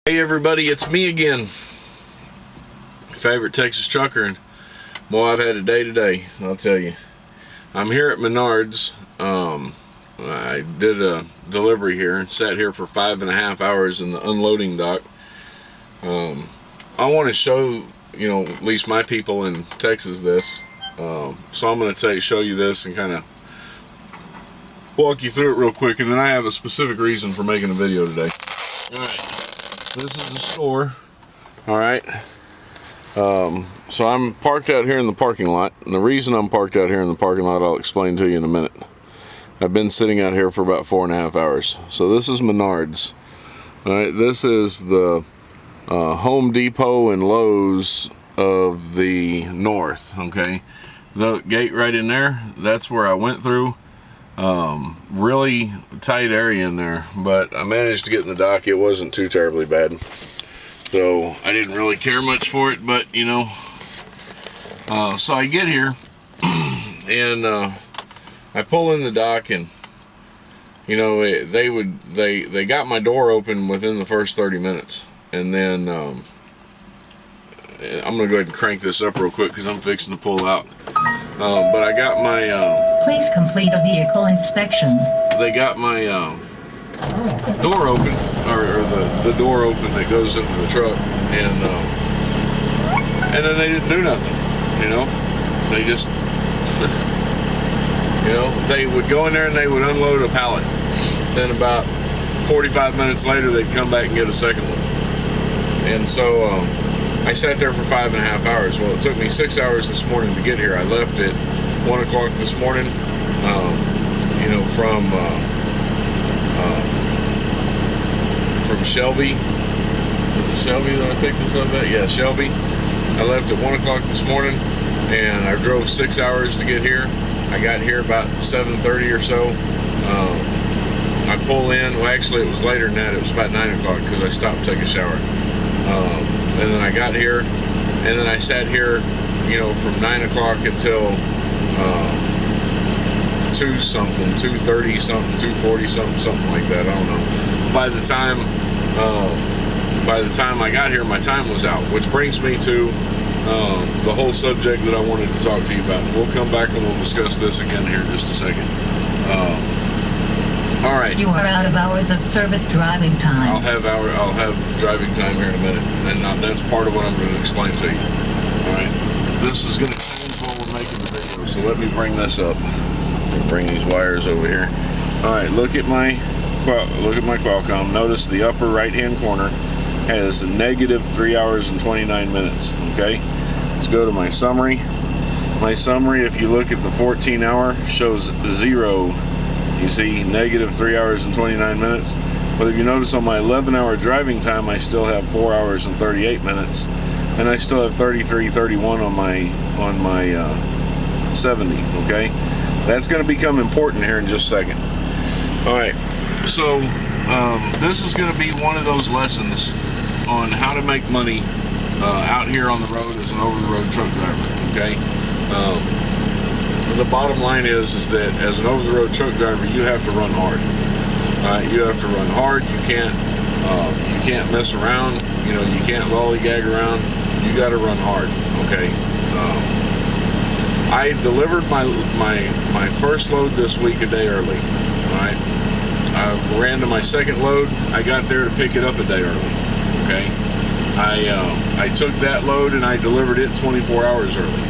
Hey everybody, it's me again, favorite Texas trucker, and boy, I've had a day today, I'll tell you. I'm here at Menards. I did a delivery here and sat here for 5.5 hours in the unloading dock. I want to show, at least my people in Texas this. So I'm going to show you this and kind of walk you through it real quick, and then I have a specific reason for making a video today. Alright. This is the store. Alright. So I'm parked out here in the parking lot. And the reason I'm parked out here in the parking lot, I'll explain to you in a minute. I've been sitting out here for about 4.5 hours. So this is Menards. Alright, this is the Home Depot and Lowe's of the north. Okay. The gate right in there, that's where I went through. Really tight area in there, but I managed to get in the dock. It wasn't too terribly bad, so I didn't really care much for it. But so I get here and I pull in the dock, and they got my door open within the first 30 minutes, and then I'm gonna go ahead and crank this up real quick because I'm fixing to pull out. But I got my please complete a vehicle inspection. They got my door open, or the door open that goes into the truck, and then they didn't do nothing. They just they would go in there and they would unload a pallet. Then about 45 minutes later they'd come back and get a second one. And so I sat there for 5.5 hours. Well, it took me 6 hours this morning to get here. I left at 1 o'clock this morning, from Shelby. Was it Shelby that I picked this up at? Yeah, Shelby. I left at 1 o'clock this morning, and I drove 6 hours to get here. I got here about 7:30 or so. I pull in. Well, actually, it was later than that. It was about 9 o'clock because I stopped to take a shower. And then I got here, and then I sat here, from 9 o'clock until 2:30 something, 2:40 something like that. I don't know. By the time I got here, my time was out, which brings me to the whole subject that I wanted to talk to you about. We'll come back and we'll discuss this again here in just a second. All right. You are out of hours of service driving time. I'll have driving time here in a minute, and that's part of what I'm going to explain to you. All right. This is going to change while we're making the video, so let me bring this up. Bring these wires over here. All right. Look at my Qualcomm. Notice the upper right-hand corner has a negative 3 hours and 29 minutes. Okay. Let's go to my summary. My summary, if you look at the 14-hour, shows 0. You see negative 3 hours and 29 minutes. But if you notice on my 11-hour driving time, I still have 4 hours and 38 minutes, and I still have 33:31 on my 70. Okay, that's going to become important here in just a second. All right, so this is going to be one of those lessons on how to make money out here on the road as an over-the-road truck driver. Okay. The bottom line is that as an over-the-road truck driver, you have to run hard. You have to run hard. You can't mess around. You can't lollygag around. You got to run hard. Okay. I delivered my first load this week a day early. All right. I ran to my second load. I got there to pick it up a day early. Okay. I took that load and I delivered it 24 hours early.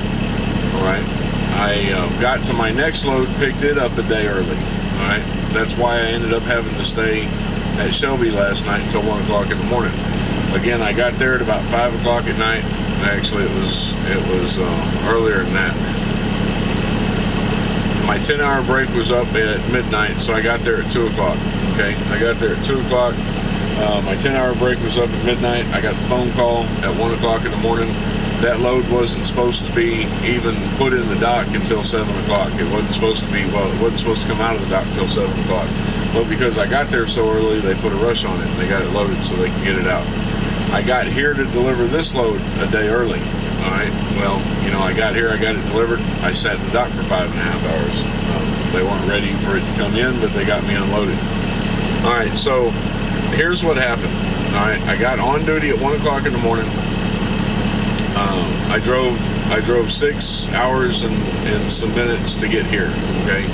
All right. I got to my next load, picked it up a day early. All right, that's why I ended up having to stay at Shelby last night until 1 o'clock in the morning. Again, I got there at about 5 o'clock at night. Actually, it was earlier than that. My 10-hour break was up at midnight, so I got there at 2 o'clock. Okay, I got there at 2 o'clock. My 10-hour break was up at midnight. I got the phone call at 1 o'clock in the morning. That load wasn't supposed to be even put in the dock until 7 o'clock. It wasn't supposed to be, it wasn't supposed to come out of the dock until 7 o'clock. But because I got there so early, they put a rush on it and they got it loaded so they can get it out. I got here to deliver this load a day early. All right. Well, I got here, I got it delivered. I sat in the dock for 5.5 hours. They weren't ready for it to come in, but they got me unloaded. All right. So here's what happened. All right, I got on duty at 1 o'clock in the morning. I drove 6 hours and some minutes to get here. Okay,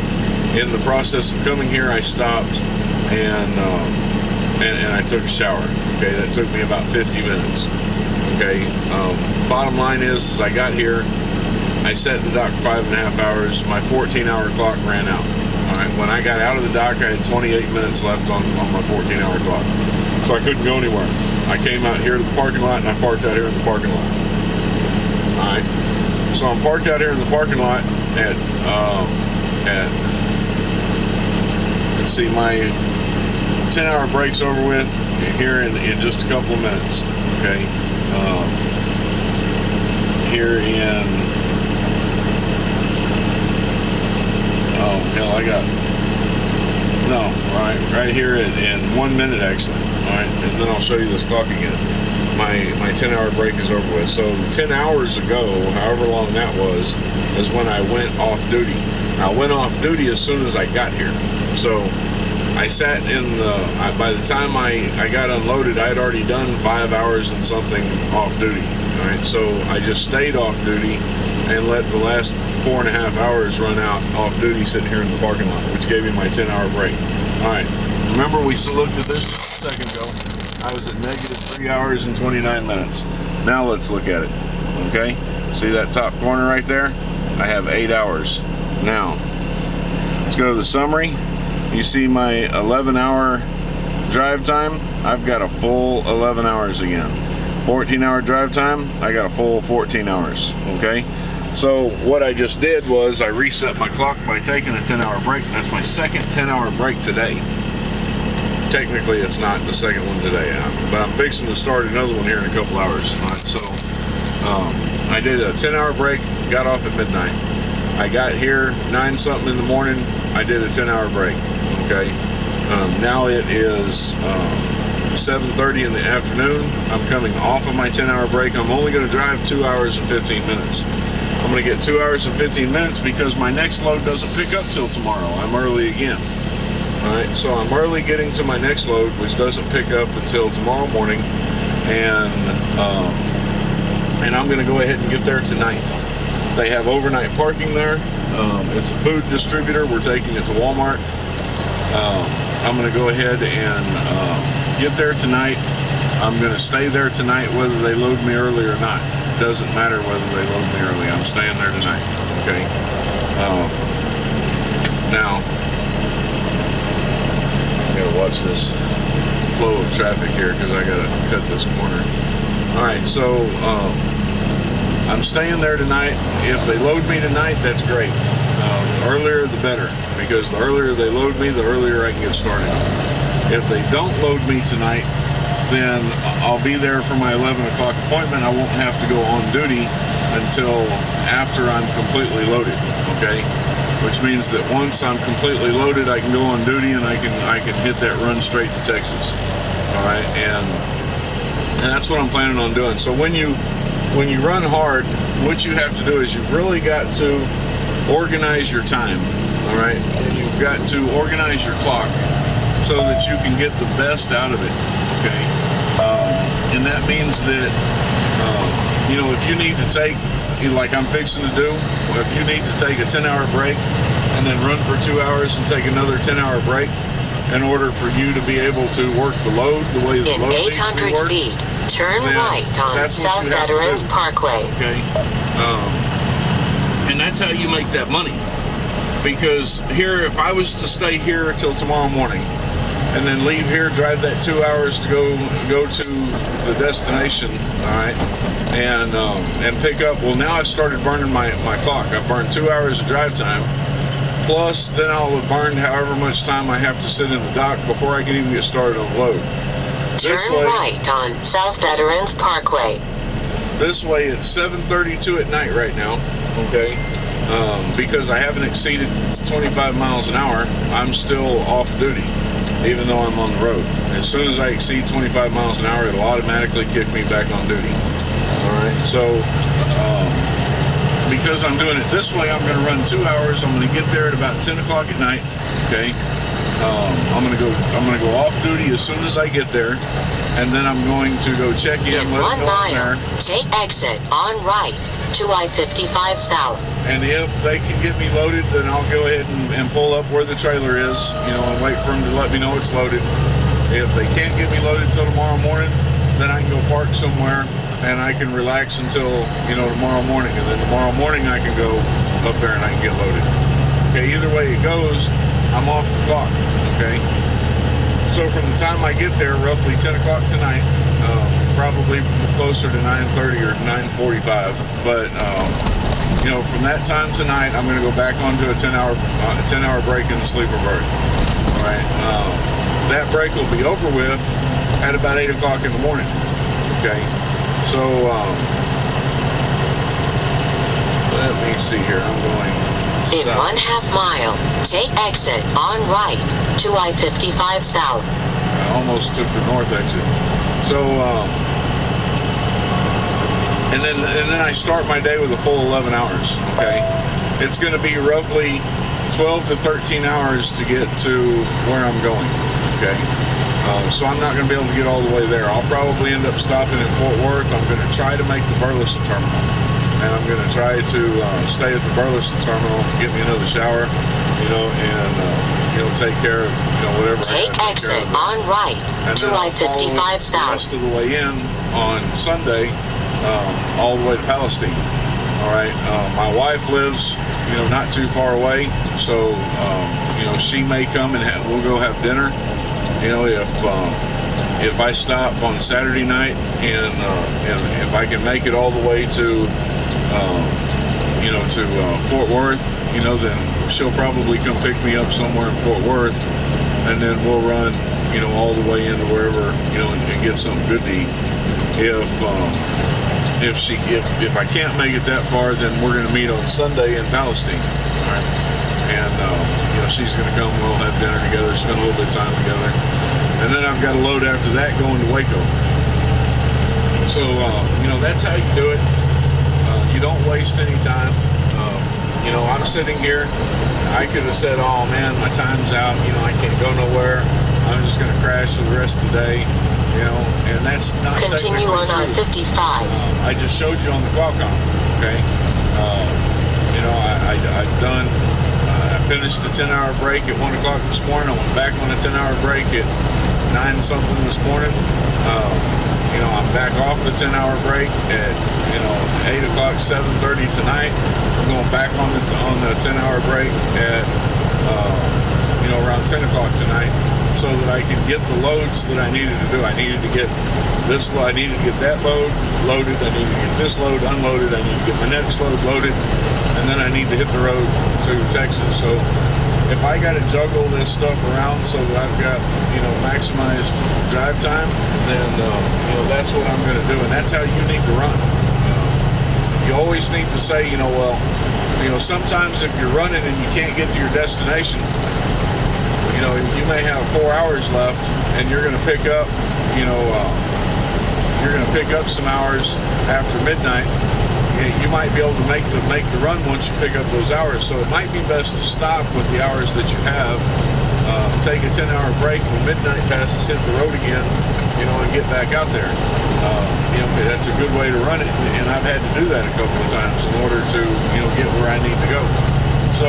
in the process of coming here, I stopped and I took a shower. Okay, that took me about 50 minutes. Okay, bottom line is I got here, I sat in the dock 5.5 hours. My 14-hour clock ran out. All right, when I got out of the dock, I had 28 minutes left on my 14-hour clock, so I couldn't go anywhere. I came out here to the parking lot and I parked out here in the parking lot. All right, so I'm parked out here in the parking lot at let's see, my 10-hour break's over with here in just a couple of minutes. Okay, here in, oh hell, I got, no, right here in 1 minute actually. All right, and then I'll show you this clock again. My 10-hour break is over with. So 10 hours ago, however long that was, is when I went off duty. I went off duty as soon as I got here. So I sat in the, by the time I got unloaded, I had already done 5 hours and something off duty. All right, so I just stayed off duty and let the last 4.5 hours run out off duty sitting here in the parking lot, which gave me my 10-hour break. All right, remember we looked at this just a second ago. I was at negative 3 hours and 29 minutes. Now let's look at it. Okay, see that top corner right there? I have 8 hours. Now let's go to the summary. You see my 11-hour drive time? I've got a full 11 hours again. 14-hour drive time, I got a full 14 hours. Okay, so what I just did was I reset my clock by taking a 10-hour break. That's my second 10-hour break today. Technically, it's not the second one today, but I'm fixing to start another one here in a couple hours. All right, so I did a 10-hour break, got off at midnight. I got here 9-something in the morning. I did a 10-hour break. Okay, now it is 7:30 in the afternoon. I'm coming off of my 10-hour break. I'm only going to drive 2 hours and 15 minutes. I'm going to get 2 hours and 15 minutes because my next load doesn't pick up till tomorrow. I'm early again. Alright, so I'm early getting to my next load, which doesn't pick up until tomorrow morning, and I'm going to go ahead and get there tonight. They have overnight parking there. It's a food distributor. We're taking it to Walmart. I'm going to go ahead and get there tonight. I'm going to stay there tonight whether they load me early or not. It doesn't matter whether they load me early. I'm staying there tonight. Okay. Now, watch this flow of traffic here because I gotta cut this corner. Alright, so I'm staying there tonight. If they load me tonight, that's great. The earlier the better, because the earlier they load me, the earlier I can get started. If they don't load me tonight, then I'll be there for my 11 o'clock appointment. I won't have to go on duty until after I'm completely loaded. Okay, which means that once I'm completely loaded, I can go on duty and I can hit that run straight to Texas. All right, and that's what I'm planning on doing. So when you run hard, what you have to do is you've really got to organize your time. All right, and you've got to organize your clock so that you can get the best out of it. Okay, and that means that you know, if you need to take, like I'm fixing to do, if you need to take a 10-hour break and then run for 2 hours and take another 10-hour break in order for you to be able to work the load the way the load needs to be worked, in 800 feet, turn right on South Veterans Parkway. Okay, and that's how you make that money. Because here, if I was to stay here till tomorrow morning and then leave here, drive that 2 hours to go to the destination, all right, and pick up. Well, now I've started burning my clock. I've burned 2 hours of drive time, plus then I'll have burned however much time I have to sit in the dock before I can even get started on the load. Turn right on South Veterans Parkway. This way, it's 7:32 at night right now. Okay. Because I haven't exceeded 25 miles an hour, I'm still off duty, even though I'm on the road. As soon as I exceed 25 miles an hour, it'll automatically kick me back on duty. Alright, so because I'm doing it this way, I'm going to run 2 hours. I'm going to get there at about 10 o'clock at night, okay? I'm gonna go off duty as soon as I get there, and then I'm going to go check in. In 1 mile, take exit on right to I-55 South. And if they can get me loaded, then I'll go ahead and pull up where the trailer is, you know, and wait for them to let me know it's loaded. If they can't get me loaded till tomorrow morning, then I can go park somewhere and I can relax until, you know, tomorrow morning. And then tomorrow morning I can go up there and I can get loaded. Okay, either way it goes, I'm off the clock, okay? So from the time I get there, roughly 10 o'clock tonight, probably closer to 9:30 or 9:45, but you know, from that time tonight, I'm going to go back onto a 10-hour break in the sleeper berth. All right, that break will be over with at about 8 o'clock in the morning. Okay, so let me see here. I'm going in 1/2 mile, take exit on right to I-55 South. I almost took the north exit. So, and then I start my day with a full 11 hours. Okay, it's going to be roughly 12 to 13 hours to get to where I'm going. Okay, so I'm not going to be able to get all the way there. I'll probably end up stopping in Fort Worth. I'm going to try to make the Burleson terminal, and I'm going to try to stay at the Burleson terminal, get me another shower, you know, and you know, take care of, you know, whatever. Take exit on right to I-55 South. The rest of the way in on Sunday, all the way to Palestine. All right, my wife lives, you know, not too far away, so you know, she may come and we'll go have dinner. You know, if I stop on Saturday night and if I can make it all the way to you know, to Fort Worth, you know, then she'll probably come pick me up somewhere in Fort Worth, and then we'll run, you know, all the way into wherever, you know, and get something good to eat. If I can't make it that far, then we're going to meet on Sunday in Palestine. All right, and you know, she's going to come. We'll have dinner together, spend a little bit of time together, and then I've got a load after that going to Waco. So you know, that's how you do it. You don't waste any time. You know, I'm sitting here. I could have said, "Oh man, my time's out. You know, I can't go nowhere. I'm just going to crash for the rest of the day." You know, and that's not continue on I-55. I just showed you on the Qualcomm. Okay. You know, I've done. I finished the 10-hour break at 1 o'clock this morning. I went back on a 10-hour break at 9-something this morning. You know, I'm back off the 10-hour break at, you know, 8 o'clock, 7:30 tonight. I'm going back on the 10-hour break at, you know, around 10 o'clock tonight, so that I can get the loads that I needed to do. I needed to get this. I needed to get that load loaded. I needed to get this load unloaded. I need to get my next load loaded, and then I need to hit the road to Texas. So if I got to juggle this stuff around so that I've got, you know, maximized drive time, then you know, that's what I'm going to do, and that's how you need to run. You always need to say, you know, well, you know, sometimes if you're running and you can't get to your destination, you know, you may have 4 hours left, and you're going to pick up, you know, you're going to pick up some hours after midnight. You might be able to make the run once you pick up those hours. So it might be best to stop with the hours that you have, take a 10-hour break, when midnight passes, hit the road again, you know, and get back out there. You know, that's a good way to run it, and I've had to do that a couple of times in order to, you know, get where I need to go. So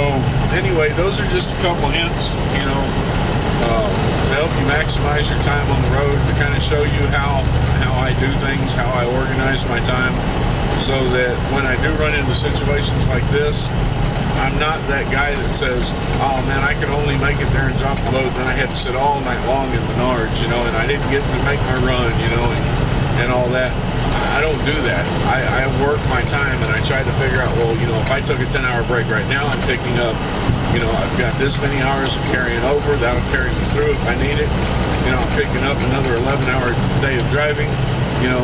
anyway, those are just a couple of hints, you know, to help you maximize your time on the road, to kind of show you how I do things, how I organize my time, so that when I do run into situations like this, I'm not that guy that says, "Oh man, I can only make it there and drop the load, then I had to sit all night long in Menards, you know, and I didn't get to make my run, you know, and all that." I don't do that. I work my time, and I try to figure out, well, you know, if I took a 10-hour break right now, I'm picking up, you know, I've got this many hours I'm carrying over, that'll carry me through if I need it. You know, I'm picking up another 11-hour day of driving. You know,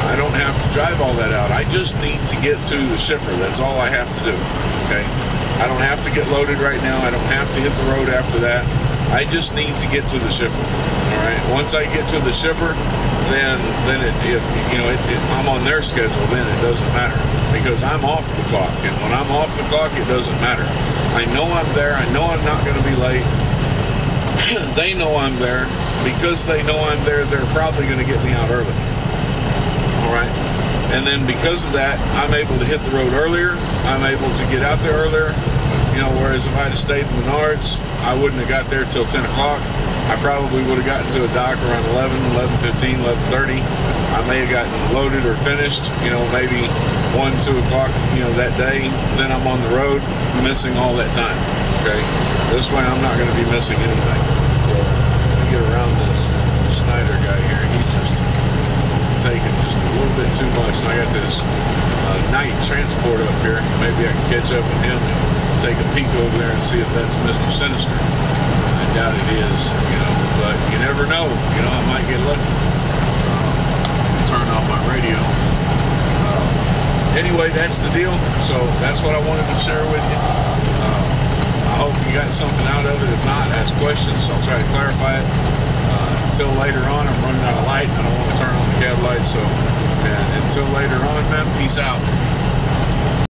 I don't have to drive all that out. I just need to get to the shipper. That's all I have to do, okay? I don't have to get loaded right now. I don't have to hit the road after that. I just need to get to the shipper, all right? Once I get to the shipper, then I'm on their schedule, then it doesn't matter, because I'm off the clock, and when I'm off the clock, it doesn't matter. I know I'm there. I know I'm not going to be late. They know I'm there. Because they know I'm there, they're probably going to get me out early. All right? And then because of that, I'm able to hit the road earlier. I'm able to get out there earlier. You know, whereas if I'd have stayed in Menards, I wouldn't have got there till 10 o'clock. I probably would have gotten to a dock around 11, 11:15, 11:30. I may have gotten loaded or finished, you know, maybe 1, 2 o'clock, you know, that day. Then I'm on the road, missing all that time, okay? This way I'm not going to be missing anything. So, let me get around this Snyder guy here. He's just taking just a little bit too much. And I got this night transport up here. Maybe I can catch up with him and take a peek over there and see if that's Mr. Sinister. I doubt it is, you know, but you never know. You know, I might get lucky. Turn off my radio. Anyway, that's the deal. So that's what I wanted to share with you. I hope you got something out of it. If not, ask questions. I'll try to clarify it. Until later on, I'm running out of light. I don't want to turn on the cab light. So until later on, man, peace out.